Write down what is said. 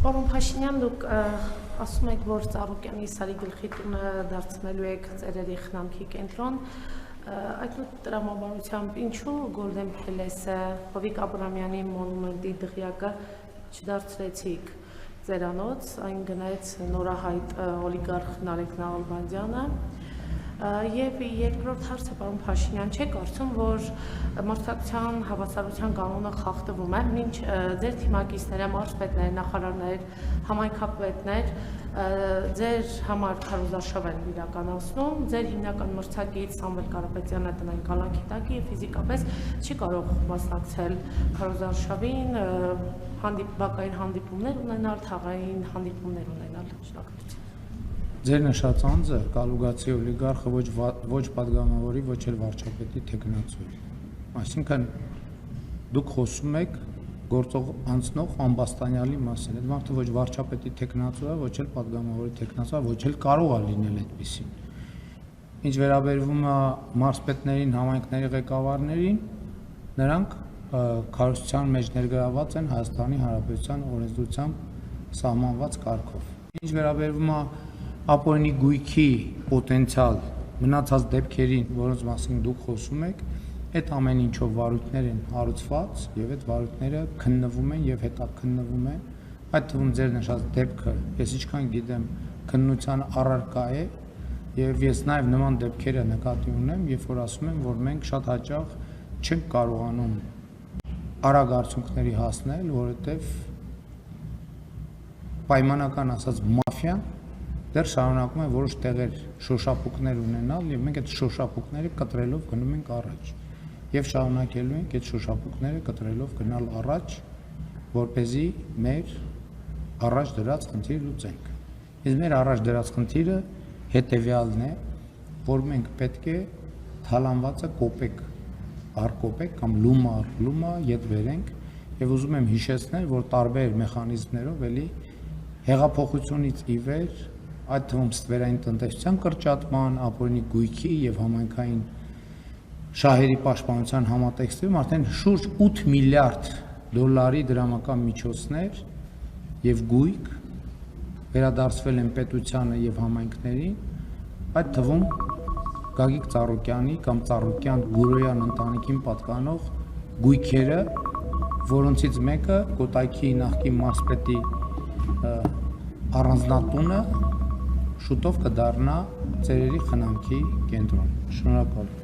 Պարոն Փաշինյան, դուք ասում եք, որ Ծառուկյանի Սարի գլխի տունը դարձնելու եք ծերերի խնամքի կենտրոն, այդ տրամաբանությամբ ինչու Գոլդեն Փելեսը, Հովիկ Աբրամյանի մոնումենտի դղյակը չդարձրեցիք ծերանոց, այն գնաց նորահայտ օլիգարխ Նարեկ Նալբանդյանը, եւ երկրորդ հարցը, պարոն Փաշինյան, չեք կարծում, որ մարդկության հավասարության կանոնը խախտվում է, մինչ ձեր թիմակիցները, մարզպետներ, նախարարներ, համայնքապետներ ձեր համար քարոզարշավ են իրականացնում, ձեր հիմնական մրցակից Սամվել Կարապետյանը տնային կալանքի տակ եւ ֆիզիկապես չի կարող մասնակցել քարոզարշավին, բակային հանդիպումներ ունենալ, թաղային հանդիպումներ ունենալ, շնորհակալություն։ Ձեր նշած անձը կալուգացի օլիգարխը ոչ պատգամավորի, ոչ էլ վարչապետի թեկնածու է։ Այսինքն դուք խոսում եք գործող անցնող ամբաստանյալի մասին։ Այդ մարդը ոչ վարչապետի թեկնածու է, ոչ էլ պատգամավորի թեկնածու է, ոչ էլ կարող է լինել այդպեսին։ Ինչ վերաբերվում է մարզպետներին, համայնքների ղեկավարներին, նրանք քարոզության մեջ ներգրավված են Հայաստանի Հանրապետության օրենսդրությամբ սահմանված կարգով։ Ինչ վերաբերվում է ապօրինի գույքի պոտենցիալ մնացած դեպքերին, որոնց մասին դուք խոսում եք, այդ ամեն ինչով վարույթներ են հարուցված եւ այդ վարույթները քննվում են եւ հետաքննվում են, այդ թվում ձեր նշած դեպքը, ես ինչքան գիտեմ, քննության առարկա է եւ ես նաեւ նման դեպքերը նկատի ունեմ, երբ որ ասում եմ, որ մենք շատ հաճախ չենք կարողանում արագ արդյունքների հասնել, որովհետեւ պայմանական ասած մաֆիան դեռ շարունակում է որոշ տեղեր շոշափուկներ ունենալ եւ մենք այդ շոշափուկները կտրելով գնում ենք առաջ եւ շարունակելու ենք այդ շոշափուկները կտրելով գնալ առաջ, որպեսզի մեր առաջ դրած խնդիրը լուծենք։ Իսկ մեր առաջ դրած խնդիրը հետեւյալն է, որ մենք պետք է թալանվածը կոպեկ առ կոպեկ կամ լումա առ լումա ետ վերենք եւ ուզում եմ հիշեցնել, որ տարբեր մեխանիզմներով էլի հեղափոխությունից ի վեր այդ թվում ստվերային տնտեսության կրճատման, ապօրինի գույքի եւ համայնքային շահերի պաշտպանության համատեքստում արդեն շուրջ 8 միլիարդ դոլարի դրամական միջոցներ եւ գույք վերադարձվել են պետությանը եւ համայնքներին, այդ թվում Գագիկ Ծառուկյանի կամ Ծառուկյան Գուրոյան ընտանիքին պատկանող գույքերը, որոնցից մեկը Կոտայքի նախկին մարզպետի առանձնատունը շուտով կդառնա ծերերի խնամքի կենտրոն։ Շնորհակալ եմ։